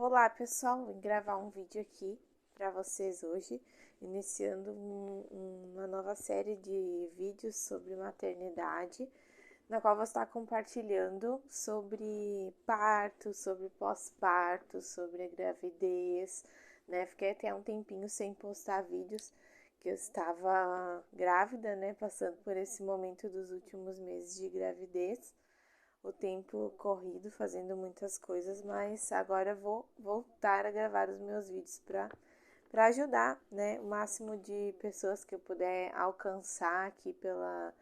Olá pessoal, vim gravar um vídeo aqui para vocês hoje, iniciando uma nova série de vídeos sobre maternidade, na qual vou estar compartilhando sobre parto, sobre pós-parto, sobre a gravidez, né? Fiquei até um tempinho sem postar vídeos, que eu estava grávida, né? Passando por esse momento dos últimos meses de gravidez, o tempo corrido fazendo muitas coisas, mas agora vou voltar a gravar os meus vídeos para ajudar, né, o máximo de pessoas que eu puder alcançar aqui pela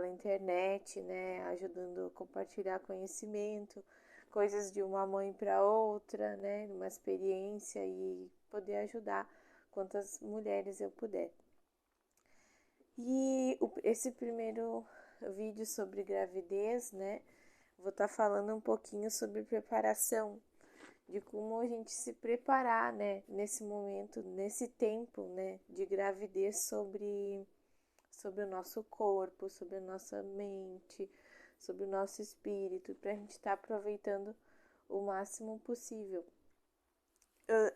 internet, né, ajudando a compartilhar conhecimento, coisas de uma mãe para outra, né, uma experiência e poder ajudar quantas mulheres eu puder. E esse primeiro vídeo sobre gravidez, né, vou estar falando um pouquinho sobre preparação, de como a gente se preparar, né, nesse momento, nesse tempo, né, de gravidez sobre o nosso corpo, sobre a nossa mente, sobre o nosso espírito, para a gente estar aproveitando o máximo possível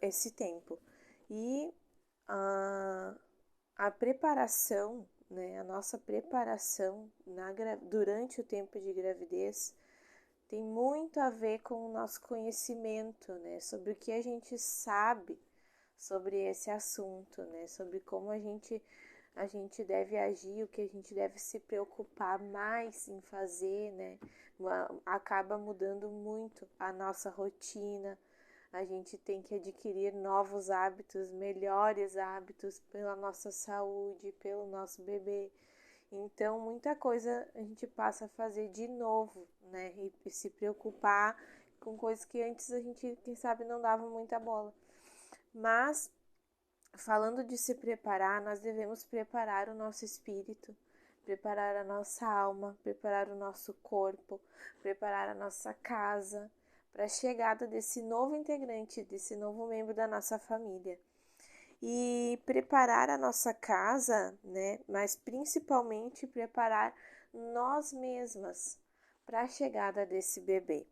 esse tempo. E a preparação, né, a nossa preparação durante o tempo de gravidez tem muito a ver com o nosso conhecimento, né, sobre o que a gente sabe sobre esse assunto, né, sobre como a gente deve agir, o que a gente deve se preocupar mais em fazer, né, acaba mudando muito a nossa rotina. A gente tem que adquirir novos hábitos, melhores hábitos pela nossa saúde, pelo nosso bebê. Então, muita coisa a gente passa a fazer de novo, né? E se preocupar com coisas que antes a gente, quem sabe, não dava muita bola. Mas, falando de se preparar, nós devemos preparar o nosso espírito, preparar a nossa alma, preparar o nosso corpo, preparar a nossa casa para a chegada desse novo integrante, desse novo membro da nossa família. E preparar a nossa casa, né, mas principalmente preparar nós mesmas para a chegada desse bebê.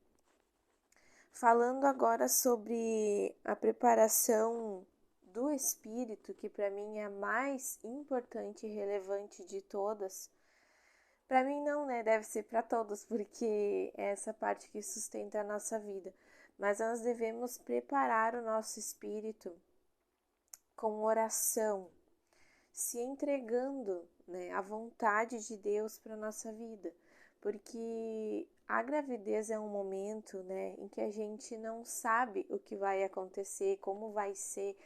Falando agora sobre a preparação do espírito, que para mim é a mais importante e relevante de todas. Para mim não, né? Deve ser para todos, porque é essa parte que sustenta a nossa vida. Mas nós devemos preparar o nosso espírito com oração, se entregando, né, à vontade de Deus para a nossa vida. Porque a gravidez é um momento, né, em que a gente não sabe o que vai acontecer, como vai ser,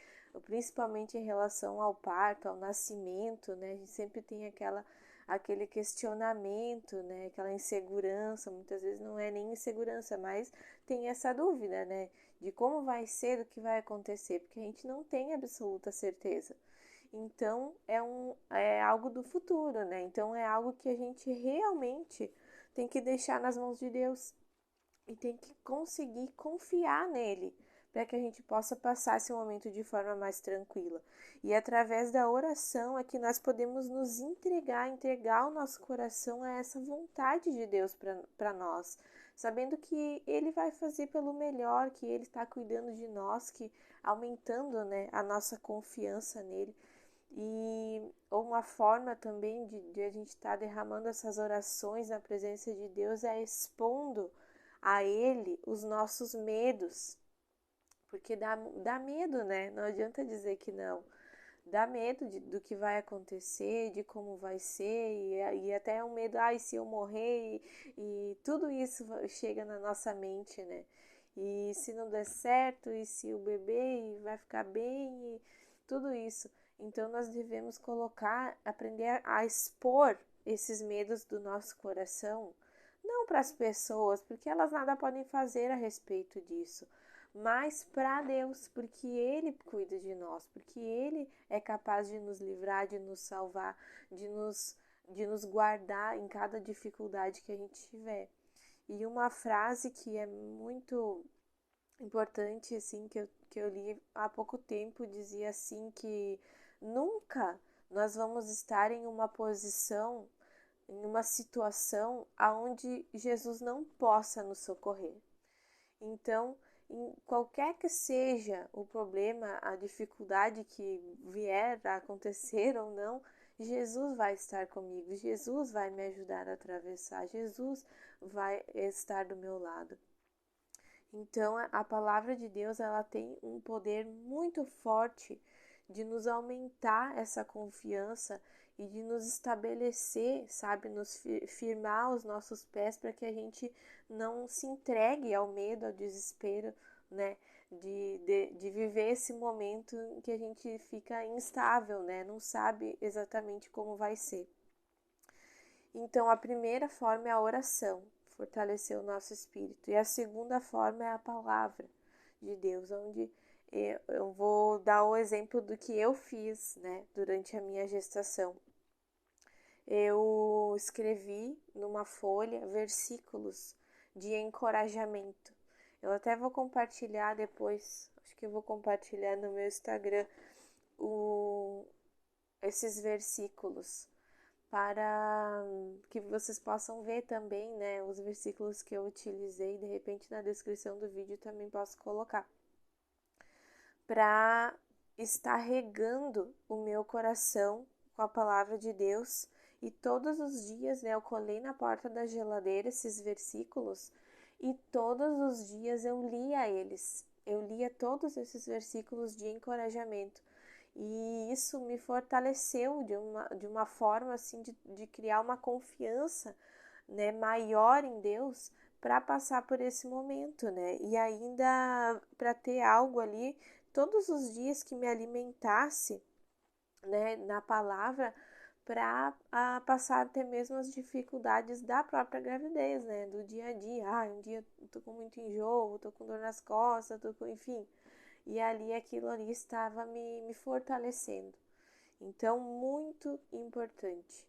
principalmente em relação ao parto, ao nascimento, né? A gente sempre tem aquele questionamento, né, aquela insegurança, muitas vezes não é nem insegurança, mas tem essa dúvida, né, de como vai ser, do que vai acontecer, porque a gente não tem absoluta certeza. Então, é algo do futuro, né? Então, é algo que a gente realmente tem que deixar nas mãos de Deus e tem que conseguir confiar nele para que a gente possa passar esse momento de forma mais tranquila. E através da oração é que nós podemos nos entregar o nosso coração a essa vontade de Deus para nós, sabendo que Ele vai fazer pelo melhor, que Ele está cuidando de nós, que aumentando, né, a nossa confiança nele. E uma forma também de a gente estar derramando essas orações na presença de Deus é expondo a Ele os nossos medos, porque dá medo, né? Não adianta dizer que não. Dá medo do que vai acontecer, de como vai ser, e até um medo, ai, se eu morrer, e tudo isso chega na nossa mente, né? E se não der certo, e se o bebê vai ficar bem, e tudo isso. Então nós devemos aprender a expor esses medos do nosso coração, não para as pessoas, porque elas nada podem fazer a respeito disso, mas para Deus, porque Ele cuida de nós, porque Ele é capaz de nos livrar, de nos salvar, de nos guardar em cada dificuldade que a gente tiver. E uma frase que é muito importante, assim, que eu li há pouco tempo, dizia assim que nunca nós vamos estar em uma posição, em uma situação aonde Jesus não possa nos socorrer. Então, em qualquer que seja o problema, a dificuldade que vier a acontecer ou não, Jesus vai estar comigo, Jesus vai me ajudar a atravessar, Jesus vai estar do meu lado. Então, a palavra de Deus, ela tem um poder muito forte de nos aumentar essa confiança e de nos estabelecer, sabe, nos firmar os nossos pés para que a gente não se entregue ao medo, ao desespero, né, de viver esse momento em que a gente fica instável, né, não sabe exatamente como vai ser. Então, a primeira forma é a oração, fortalecer o nosso espírito. E a segunda forma é a palavra de Deus, onde eu vou dar o exemplo do que eu fiz, né, durante a minha gestação. Eu escrevi numa folha versículos de encorajamento. Eu até vou compartilhar depois, acho que eu vou compartilhar no meu Instagram esses versículos, para que vocês possam ver também, né, os versículos que eu utilizei. De repente na descrição do vídeo também posso colocar, para estar regando o meu coração com a palavra de Deus. E todos os dias, né, eu colei na porta da geladeira esses versículos e todos os dias eu lia eles. Eu lia todos esses versículos de encorajamento. E isso me fortaleceu de uma forma assim de criar uma confiança, né, maior em Deus para passar por esse momento, né? E ainda para ter algo ali todos os dias que me alimentasse, né, na palavra, para passar até mesmo as dificuldades da própria gravidez, né, do dia a dia. Um dia eu tô com muito enjoo, tô com dor nas costas, enfim. E ali aquilo ali estava me fortalecendo. Então, muito importante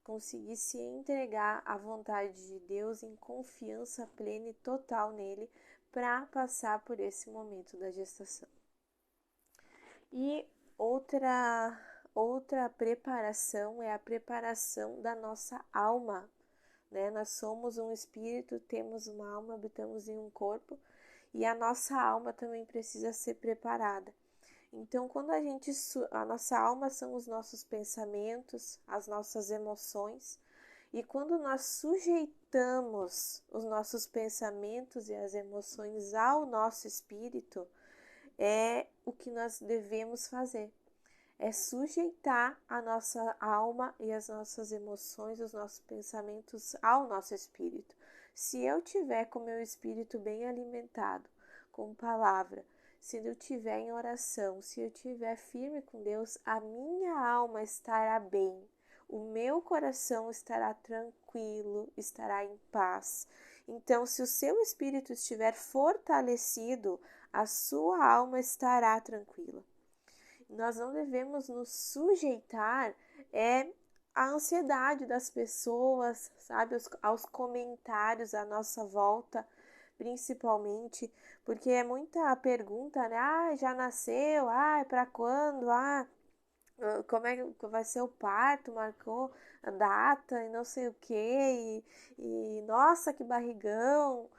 conseguir se entregar à vontade de Deus em confiança plena e total nele para passar por esse momento da gestação. E outra preparação é a preparação da nossa alma, né? Nós somos um espírito, temos uma alma, habitamos em um corpo, e a nossa alma também precisa ser preparada. Então, quando a nossa alma são os nossos pensamentos, as nossas emoções, e quando nós sujeitamos os nossos pensamentos e as emoções ao nosso espírito, é o que nós devemos fazer. É sujeitar a nossa alma e as nossas emoções, os nossos pensamentos ao nosso espírito. Se eu tiver com o meu espírito bem alimentado, com palavra, se eu estiver em oração, se eu estiver firme com Deus, a minha alma estará bem, o meu coração estará tranquilo, estará em paz. Então, se o seu espírito estiver fortalecido, a sua alma estará tranquila. Nós não devemos nos sujeitar à ansiedade das pessoas, sabe, aos comentários à nossa volta, principalmente, porque é muita pergunta, né? Já nasceu? Para quando? Como é que vai ser o parto? Marcou a data e não sei o quê, e nossa, que barrigão!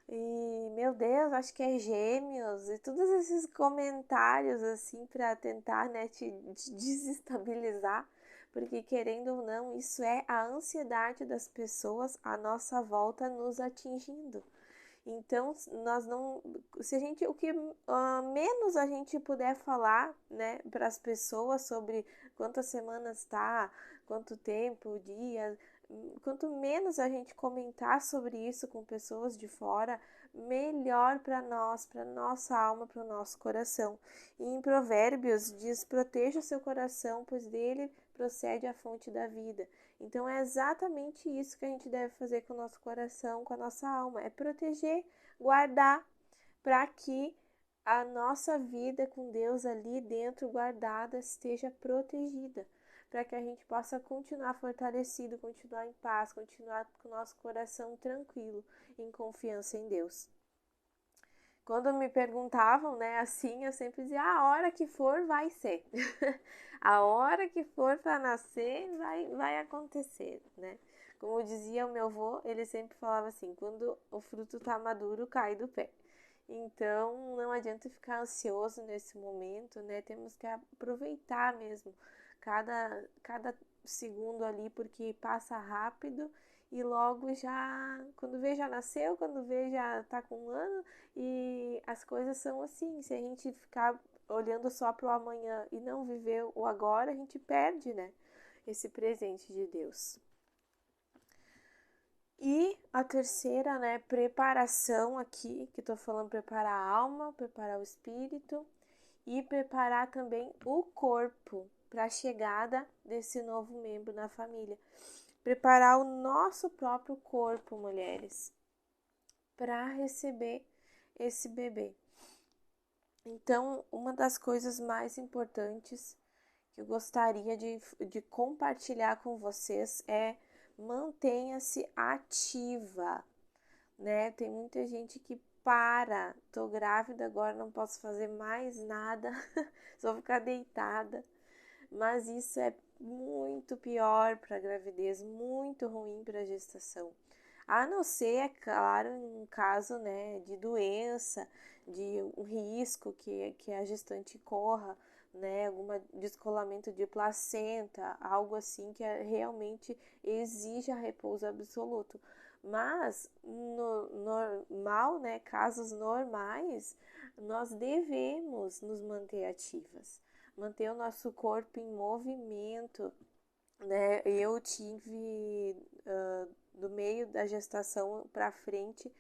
E, meu Deus, acho que é gêmeos, e todos esses comentários, assim, para tentar, né, te desestabilizar, porque querendo ou não, isso é a ansiedade das pessoas à nossa volta nos atingindo. Então, nós não, se a gente, o que menos a gente puder falar, né, para as pessoas sobre quantas semanas está, quanto tempo, dias, quanto menos a gente comentar sobre isso com pessoas de fora, melhor para nós, para nossa alma, para o nosso coração. E em Provérbios diz: proteja o seu coração, pois dele procede a fonte da vida. Então é exatamente isso que a gente deve fazer com o nosso coração, com a nossa alma, é proteger, guardar, para que a nossa vida com Deus ali dentro guardada esteja protegida, para que a gente possa continuar fortalecido, continuar em paz, continuar com o nosso coração tranquilo, em confiança em Deus. Quando me perguntavam, né, assim, eu sempre dizia: a hora que for, vai ser. A hora que for para nascer, vai acontecer, né? Como dizia o meu avô, ele sempre falava assim: quando o fruto tá maduro, cai do pé. Então, não adianta ficar ansioso nesse momento, né? Temos que aproveitar mesmo cada segundo ali, porque passa rápido e logo já, quando vê já nasceu, quando vê já tá com 1 ano e as coisas são assim. Se a gente ficar olhando só para o amanhã e não viver o agora, a gente perde, né? Esse presente de Deus. E a terceira, né, preparação aqui, que tô falando preparar a alma, preparar o espírito e preparar também o corpo para a chegada desse novo membro na família. Preparar o nosso próprio corpo, mulheres, para receber esse bebê. Então, uma das coisas mais importantes que eu gostaria de compartilhar com vocês é mantenha-se ativa, né? Tem muita gente que para, tô grávida agora, não posso fazer mais nada, só ficar deitada. Mas isso é muito pior para a gravidez, muito ruim para a gestação. A não ser, é claro, em um caso, né, de doença, de um risco que a gestante corra, né, algum descolamento de placenta, algo assim que realmente exija repouso absoluto. Mas no normal, né, casos normais, nós devemos nos manter ativas, manter o nosso corpo em movimento, né? Eu tive do meio da gestação para frente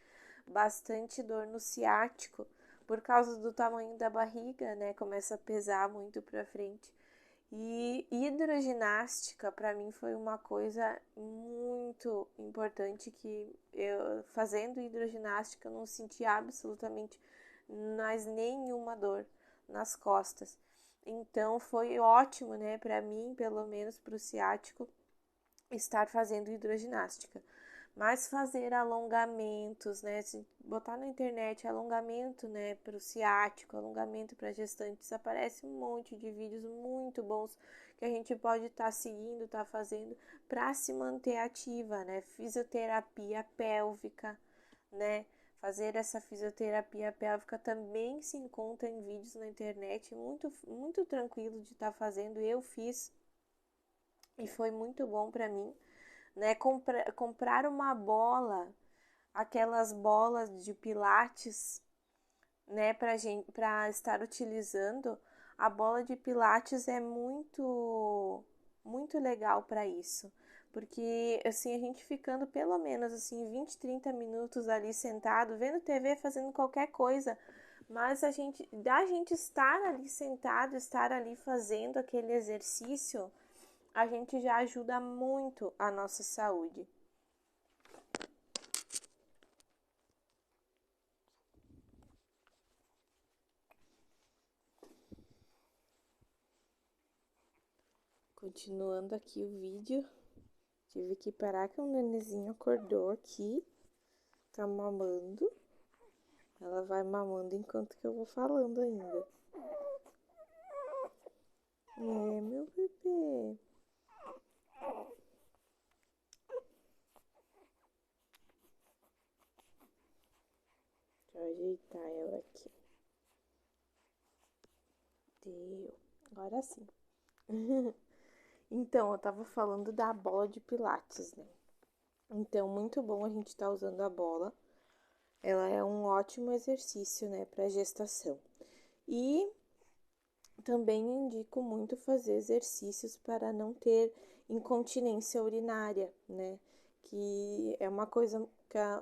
bastante dor no ciático por causa do tamanho da barriga, né? Começa a pesar muito para frente. E hidroginástica para mim foi uma coisa muito importante que eu fazendo hidroginástica eu não senti absolutamente mais nenhuma dor nas costas. Então foi ótimo, né, para mim, pelo menos para o ciático, estar fazendo hidroginástica. Mas fazer alongamentos, né, se botar na internet alongamento, né, para o ciático, alongamento para gestantes, aparece um monte de vídeos muito bons que a gente pode estar seguindo, estar fazendo para se manter ativa, né, fisioterapia pélvica, né, fazer essa fisioterapia pélvica também se encontra em vídeos na internet, muito tranquilo de estar fazendo. Eu fiz e foi muito bom para mim, né? Comprar uma bola, aquelas bolas de pilates, né, para estar utilizando. A bola de pilates é muito legal para isso. Porque assim, a gente ficando pelo menos assim 20, 30 minutos ali sentado, vendo TV, fazendo qualquer coisa, mas da gente estar ali sentado, estar ali fazendo aquele exercício, a gente já ajuda muito a nossa saúde. Continuando aqui o vídeo, tive que parar que um nenenzinho acordou aqui, tá mamando. Ela vai mamando enquanto que eu vou falando ainda. É, meu bebê. Deixa eu ajeitar ela aqui. Deu. Agora sim. Então, eu tava falando da bola de pilates, né? Então, muito bom a gente tá usando a bola. Ela é um ótimo exercício, né, para gestação. E também indico muito fazer exercícios para não ter incontinência urinária, né? Que é uma coisa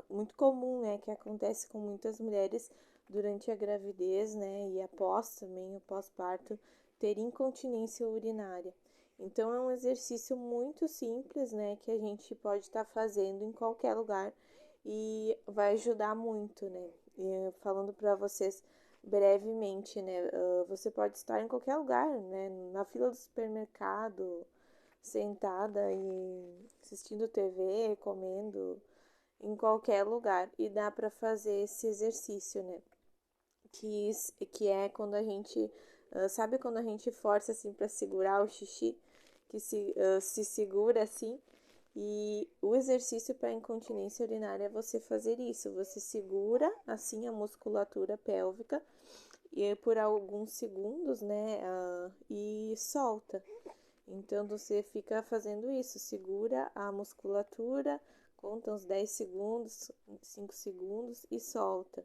muito comum, né? Que acontece com muitas mulheres durante a gravidez, né? E após também, o pós-parto, ter incontinência urinária. Então, é um exercício muito simples, né? Que a gente pode estar fazendo em qualquer lugar e vai ajudar muito, né? E, falando para vocês brevemente, né? Você pode estar em qualquer lugar, né? Na fila do supermercado, sentada e assistindo TV, comendo, em qualquer lugar. E dá para fazer esse exercício, né? Que é quando a gente, sabe quando a gente força assim para segurar o xixi, que se segura assim. E o exercício para incontinência urinária é você fazer isso. Você segura assim a musculatura pélvica e por alguns segundos, né? E solta. Então você fica fazendo isso, segura a musculatura, conta uns 10 segundos, 5 segundos e solta.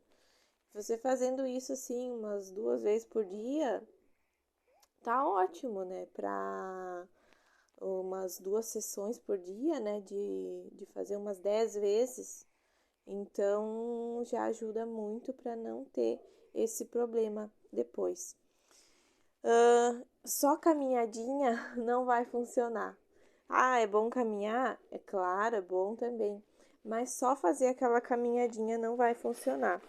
Você fazendo isso assim umas 2 vezes por dia, tá ótimo, né? Para umas 2 sessões por dia, né? De fazer umas 10 vezes. Então já ajuda muito para não ter esse problema depois. Só caminhadinha não vai funcionar. Ah, é bom caminhar? É claro, é bom também. Mas só fazer aquela caminhadinha não vai funcionar.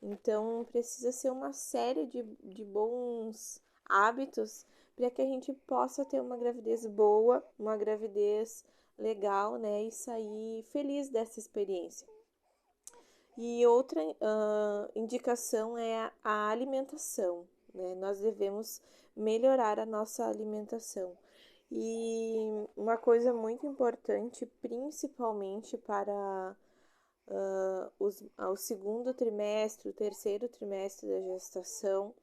Então, precisa ser uma série de bons hábitos para que a gente possa ter uma gravidez boa, uma gravidez legal, né? E sair feliz dessa experiência. E outra indicação é a alimentação, né? Nós devemos melhorar a nossa alimentação. E uma coisa muito importante, principalmente para o segundo trimestre, o terceiro trimestre da gestação,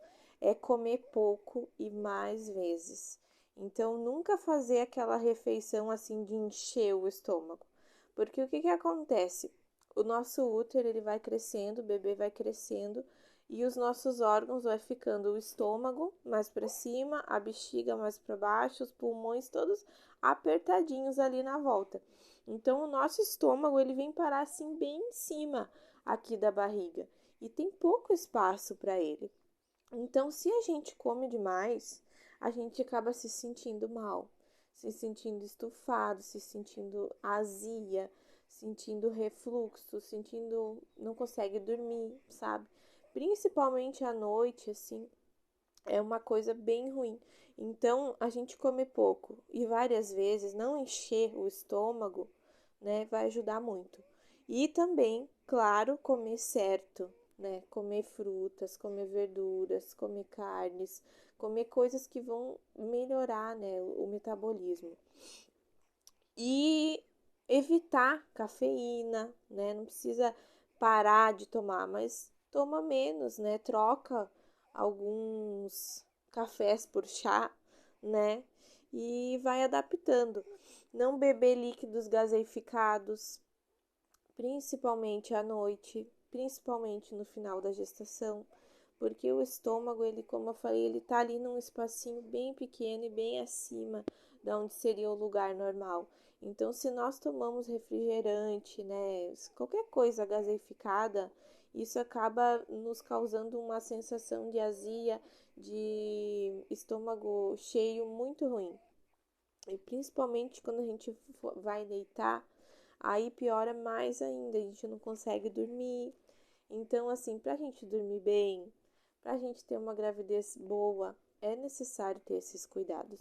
é comer pouco e mais vezes. Então, nunca fazer aquela refeição assim de encher o estômago. Porque o que acontece? O nosso útero ele vai crescendo, o bebê vai crescendo e os nossos órgãos vai ficando o estômago mais para cima, a bexiga mais para baixo, os pulmões todos apertadinhos ali na volta. Então o nosso estômago ele vem parar assim bem em cima aqui da barriga e tem pouco espaço para ele. Então se a gente come demais, a gente acaba se sentindo mal, se sentindo estufado, se sentindo azia, sentindo refluxo, sentindo não consegue dormir, sabe? Principalmente à noite, assim, é uma coisa bem ruim. Então, a gente comer pouco e várias vezes não encher o estômago, né, vai ajudar muito. E também, claro, comer certo, né? Comer frutas, comer verduras, comer carnes, comer coisas que vão melhorar, né, o metabolismo. E evitar cafeína, né? Não precisa parar de tomar, mas toma menos, né? Troca alguns cafés por chá, né? E vai adaptando. Não beber líquidos gaseificados, principalmente à noite, principalmente no final da gestação, porque o estômago, ele, como eu falei, ele tá ali num espacinho bem pequeno e bem acima da onde seria o lugar normal. Então, se nós tomamos refrigerante, né, qualquer coisa gaseificada, isso acaba nos causando uma sensação de azia, de estômago cheio muito ruim. E principalmente quando a gente vai deitar, aí piora mais ainda, a gente não consegue dormir. Então, assim, pra gente dormir bem, pra gente ter uma gravidez boa, é necessário ter esses cuidados.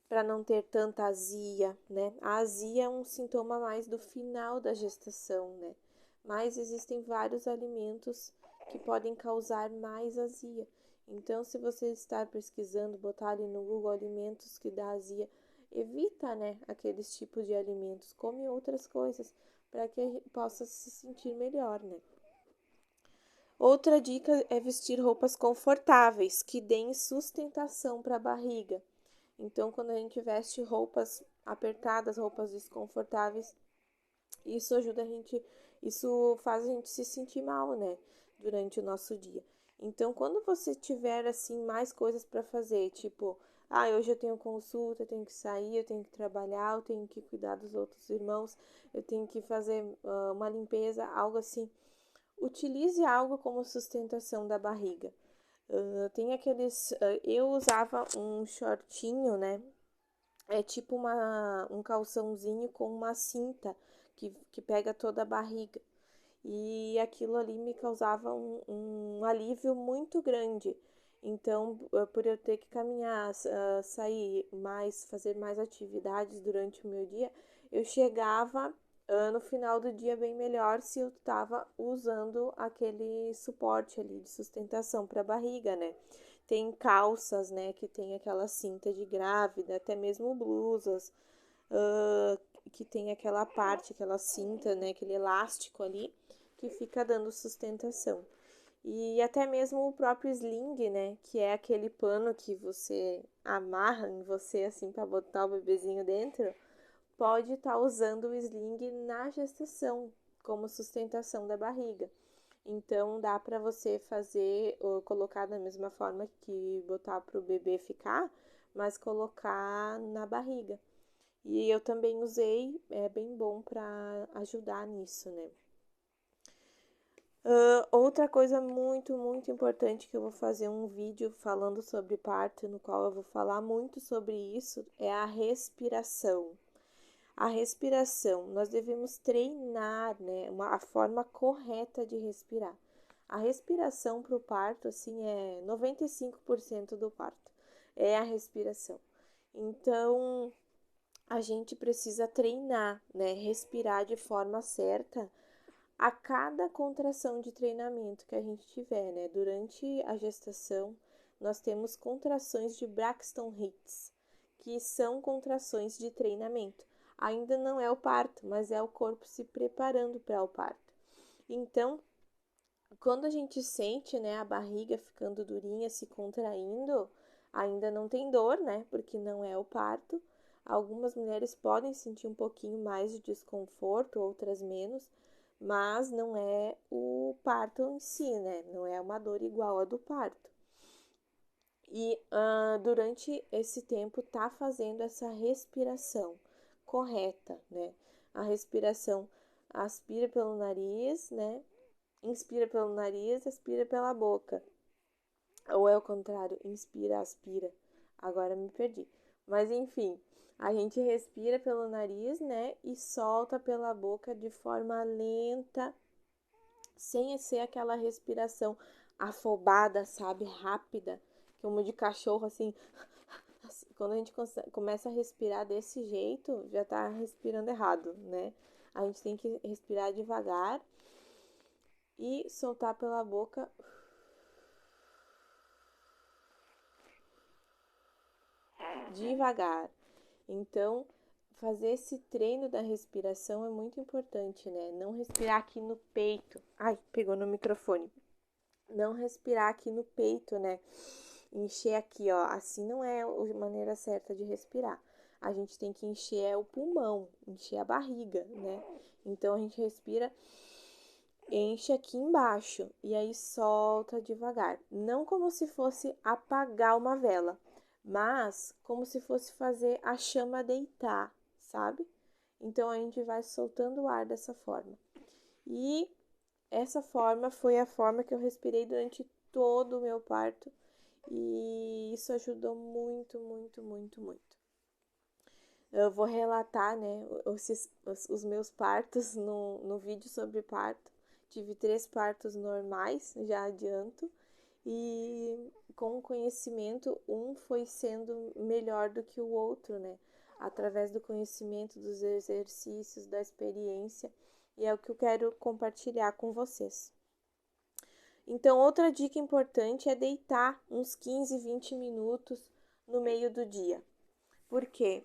Para não ter tanta azia, né? A azia é um sintoma mais do final da gestação, né? Mas existem vários alimentos que podem causar mais azia. Então, se você está pesquisando, botar ali no Google alimentos que dá azia, evita, né, aqueles tipos de alimentos, come outras coisas para que possa se sentir melhor, né? Outra dica é vestir roupas confortáveis que deem sustentação para a barriga. Então, quando a gente veste roupas apertadas, roupas desconfortáveis, isso faz a gente se sentir mal, né, durante o nosso dia. Então, quando você tiver assim mais coisas para fazer, tipo, hoje eu tenho consulta, eu tenho que sair, eu tenho que trabalhar, eu tenho que cuidar dos outros irmãos, eu tenho que fazer uma limpeza, algo assim. Utilize algo como sustentação da barriga. Tem aqueles. Eu usava um shortinho, né? É tipo um calçãozinho com uma cinta que pega toda a barriga. E aquilo ali me causava um alívio muito grande. Então, por eu ter que caminhar, sair mais, fazer mais atividades durante o meu dia, eu chegava no final do dia bem melhor se eu estava usando aquele suporte ali de sustentação para a barriga, né? Tem calças, né, que tem aquela cinta de grávida, até mesmo blusas, que tem aquela parte, aquela cinta, né, aquele elástico ali, que fica dando sustentação. E até mesmo o próprio sling, né, que é aquele pano que você amarra em você, assim, para botar o bebezinho dentro, pode estar usando o sling na gestação, como sustentação da barriga. Então, dá para você fazer, ou colocar da mesma forma que botar para o bebê ficar, mas colocar na barriga. E eu também usei, é bem bom para ajudar nisso, né? Outra coisa muito importante que eu vou fazer um vídeo falando sobre parto, no qual eu vou falar muito sobre isso, é a respiração. A respiração, nós devemos treinar, né, a forma correta de respirar. A respiração para o parto, assim, é 95% do parto, é a respiração. Então, a gente precisa treinar, né, respirar de forma certa a cada contração de treinamento que a gente tiver, né? Durante a gestação, nós temos contrações de Braxton Hicks, que são contrações de treinamento. Ainda não é o parto, mas é o corpo se preparando para o parto. Então, quando a gente sente, né, a barriga ficando durinha, se contraindo, ainda não tem dor, né? Porque não é o parto. Algumas mulheres podem sentir um pouquinho mais de desconforto, outras menos, mas não é o parto em si, né? Não é uma dor igual a do parto. E durante esse tempo tá fazendo essa respiração correta, né? A respiração aspira pelo nariz, né? Inspira pelo nariz, expira pela boca. Ou é o contrário, inspira, aspira. Agora me perdi. Mas enfim, a gente respira pelo nariz, né? E solta pela boca de forma lenta, sem ser aquela respiração afobada, sabe? Rápida, como de cachorro, assim. Quando a gente começa a respirar desse jeito, já tá respirando errado, né? A gente tem que respirar devagar e soltar pela boca. Devagar. Então, fazer esse treino da respiração é muito importante, né? Não respirar aqui no peito. Ai, pegou no microfone. Não respirar aqui no peito, né? Encher aqui, ó. Assim não é a maneira certa de respirar. A gente tem que encher o pulmão, encher a barriga, né? Então, a gente respira, enche aqui embaixo e aí solta devagar. Não como se fosse apagar uma vela, mas como se fosse fazer a chama deitar, sabe? Então, a gente vai soltando o ar dessa forma. E essa forma foi a forma que eu respirei durante todo o meu parto. E isso ajudou muito. Eu vou relatar, né, os meus partos no vídeo sobre parto. Tive 3 partos normais, já adianto. E com o conhecimento, um foi sendo melhor do que o outro, né? Através do conhecimento, dos exercícios, da experiência. E é o que eu quero compartilhar com vocês. Então, outra dica importante é deitar uns 15, 20 minutos no meio do dia. Por quê?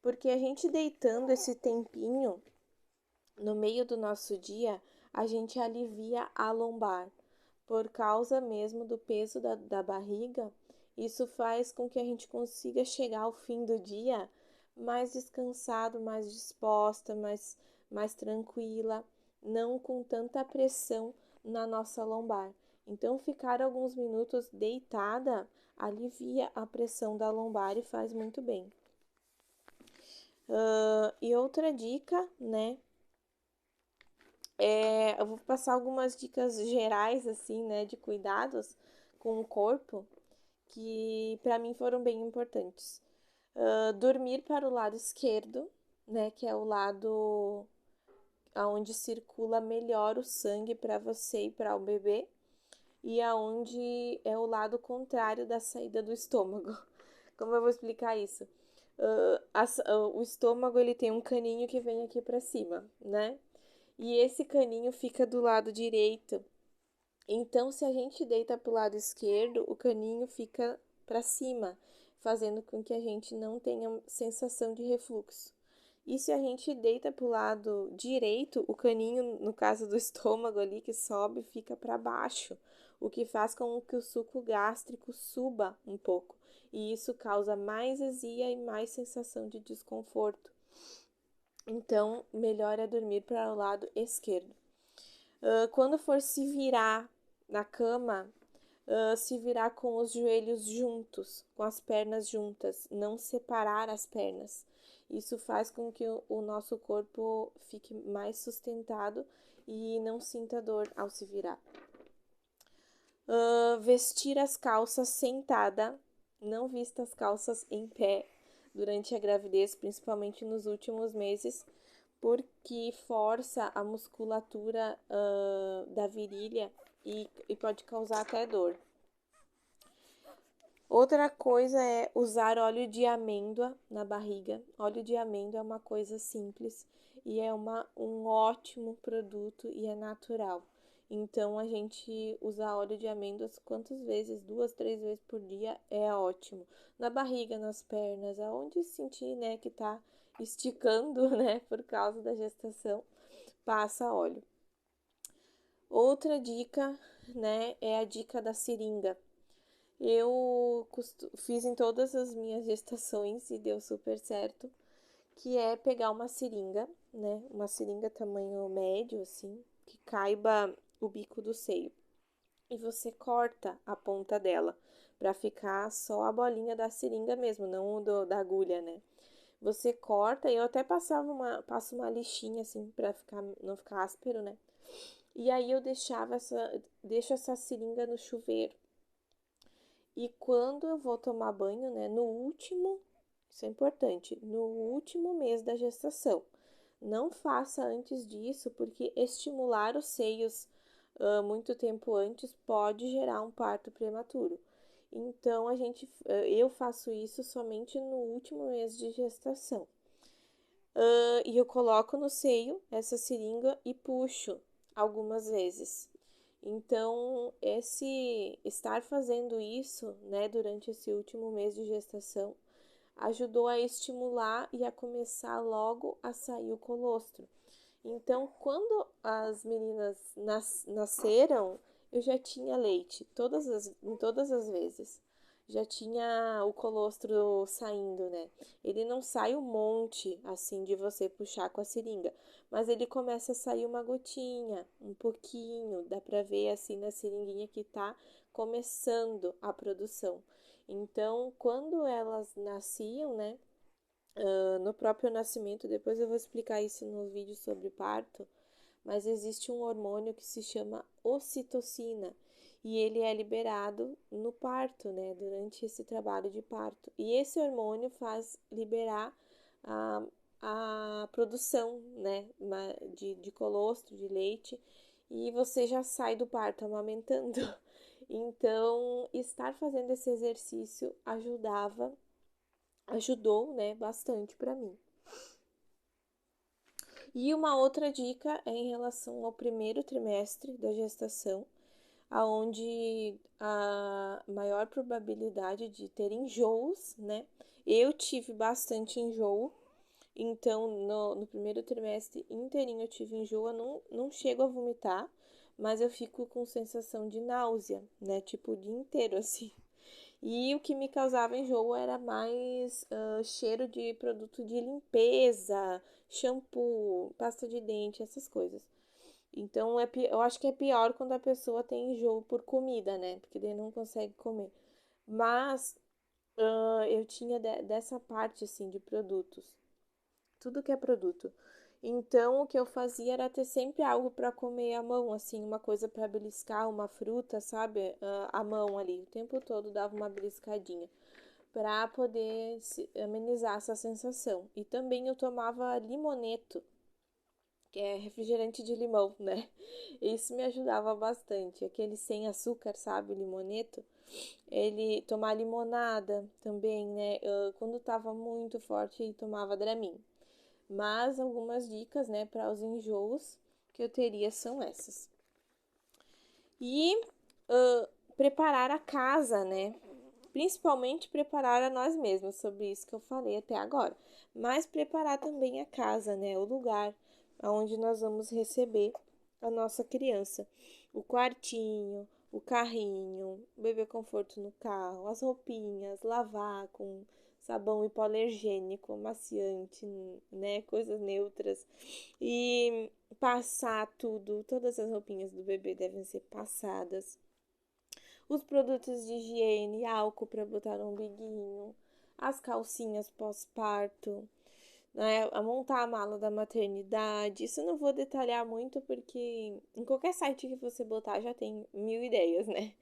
Porque a gente deitando esse tempinho no meio do nosso dia, a gente alivia a lombar. Por causa mesmo do peso da barriga, isso faz com que a gente consiga chegar ao fim do dia mais descansado, mais disposta, mais tranquila, não com tanta pressão na nossa lombar. Então, ficar alguns minutos deitada alivia a pressão da lombar e faz muito bem. E outra dica, né? Eu vou passar algumas dicas gerais, assim, né, de cuidados com o corpo, que para mim foram bem importantes. Dormir para o lado esquerdo, né, que é o lado onde circula melhor o sangue para você e para o bebê, e aonde é o lado contrário da saída do estômago. Como eu vou explicar isso? O estômago, ele tem um caninho que vem aqui para cima, né? E esse caninho fica do lado direito Então, se a gente deita para o lado esquerdo, o caninho fica para cima, fazendo com que a gente não tenha sensação de refluxo. E se a gente deita para o lado direito, o caninho, no caso do estômago ali que sobe, fica para baixo, o que faz com que o suco gástrico suba um pouco. E isso causa mais azia e mais sensação de desconforto. Então, melhor é dormir para o lado esquerdo. Quando for se virar na cama, se virar com os joelhos juntos, com as pernas juntas, não separar as pernas. Isso faz com que o nosso corpo fique mais sustentado e não sinta dor ao se virar. Vestir as calças sentada, não vista as calças em pé durante a gravidez, principalmente nos últimos meses, porque força a musculatura da virilha e pode causar até dor. Outra coisa é usar óleo de amêndoa na barriga. Óleo de amêndoa é uma coisa simples e é um ótimo produto e é natural. Então, a gente usar óleo de amêndoas quantas vezes? 2, 3 vezes por dia é ótimo. Na barriga, nas pernas, aonde sentir, né, que tá esticando, né, por causa da gestação, passa óleo. Outra dica, né, é a dica da seringa. Eu fiz em todas as minhas gestações e deu super certo, que é pegar uma seringa, né? Uma seringa tamanho médio, assim, que caiba o bico do seio. E você corta a ponta dela, para ficar só a bolinha da seringa mesmo, não da agulha, né? Você corta, e eu até passo uma lixinha, assim, para não ficar áspero, né? E aí eu deixo essa seringa no chuveiro. E quando eu vou tomar banho, né, isso é importante, no último mês da gestação. Não faça antes disso, porque estimular os seios muito tempo antes pode gerar um parto prematuro. Então, eu faço isso somente no último mês de gestação. E eu coloco no seio essa seringa e puxo algumas vezes. Então, estar fazendo isso, né, durante esse último mês de gestação, ajudou a estimular e a começar logo a sair o colostro. Então, quando as meninas nasceram, eu já tinha leite, em todas as vezes. Já tinha o colostro saindo, né? Ele não sai um monte, assim, de você puxar com a seringa, mas ele começa a sair uma gotinha, um pouquinho, dá pra ver, assim, na seringuinha que tá começando a produção. Então, quando elas nasciam, né? No próprio nascimento, depois eu vou explicar isso no vídeo sobre parto, mas existe um hormônio que se chama ocitocina e ele é liberado no parto, né, durante esse trabalho de parto. E esse hormônio faz liberar a produção, né, de colostro, de leite, e você já sai do parto amamentando. Então, estar fazendo esse exercício ajudou, né, bastante para mim. E uma outra dica é em relação ao primeiro trimestre da gestação, aonde a maior probabilidade de ter enjoos, né? Eu tive bastante enjoo, então no primeiro trimestre inteirinho eu tive enjoo, eu não chego a vomitar, mas eu fico com sensação de náusea, né? Tipo o dia inteiro, assim. E o que me causava enjoo era mais cheiro de produto de limpeza, shampoo, pasta de dente, essas coisas. Então, eu acho que é pior quando a pessoa tem enjoo por comida, né? Porque daí não consegue comer. Mas eu tinha dessa parte, assim, de produtos. Tudo que é produto. Então, o que eu fazia era ter sempre algo para comer à mão, assim, uma coisa para beliscar, uma fruta, sabe? À mão ali. O tempo todo dava uma beliscadinha para poder amenizar essa sensação. E também eu tomava limoneto, que é refrigerante de limão, né? Isso me ajudava bastante. Aquele sem açúcar, sabe? Limoneto. Ele tomar limonada também, né? Quando tava muito forte, tomava Dramin. Mas algumas dicas, né, para os enjoos que eu teria são essas. E preparar a casa, né? Principalmente preparar a nós mesmos, sobre isso que eu falei até agora. Mas preparar também a casa, né? O lugar onde nós vamos receber a nossa criança. O quartinho, o carrinho, o bebê conforto no carro, as roupinhas, lavar com sabão hipoalergênico, amaciante, né? Coisas neutras. E passar tudo, todas as roupinhas do bebê devem ser passadas. Os produtos de higiene, álcool para botar no umbiguinho, as calcinhas pós-parto, né? A montar a mala da maternidade. Isso eu não vou detalhar muito porque em qualquer site que você botar já tem 1000 ideias, né?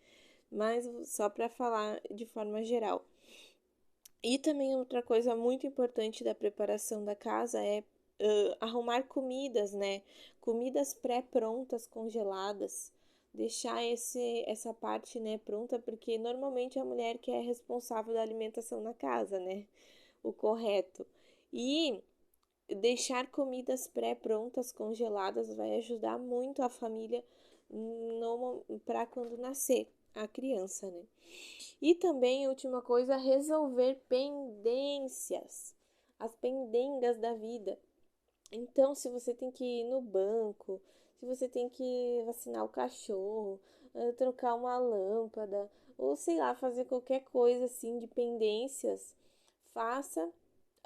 Mas só para falar de forma geral. E também outra coisa muito importante da preparação da casa é arrumar comidas, né? Comidas pré-prontas, congeladas. Deixar essa parte, né, pronta, porque normalmente é a mulher que é responsável da alimentação na casa, né? O correto. E deixar comidas pré-prontas, congeladas, vai ajudar muito a família para quando nascer a criança, né? E também, última coisa, resolver pendências, as pendengas da vida. Então, se você tem que ir no banco, se você tem que vacinar o cachorro, trocar uma lâmpada, ou sei lá, fazer qualquer coisa assim de pendências, faça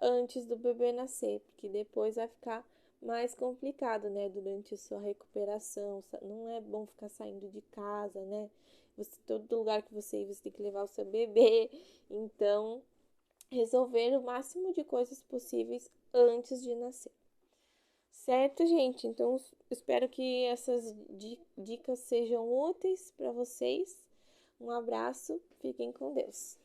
antes do bebê nascer, porque depois vai ficar mais complicado, né, durante a sua recuperação. Não é bom ficar saindo de casa, né? Todo lugar que você ir, você tem que levar o seu bebê. Então, resolver o máximo de coisas possíveis antes de nascer. Certo, gente? Então, espero que essas dicas sejam úteis para vocês. Um abraço, fiquem com Deus.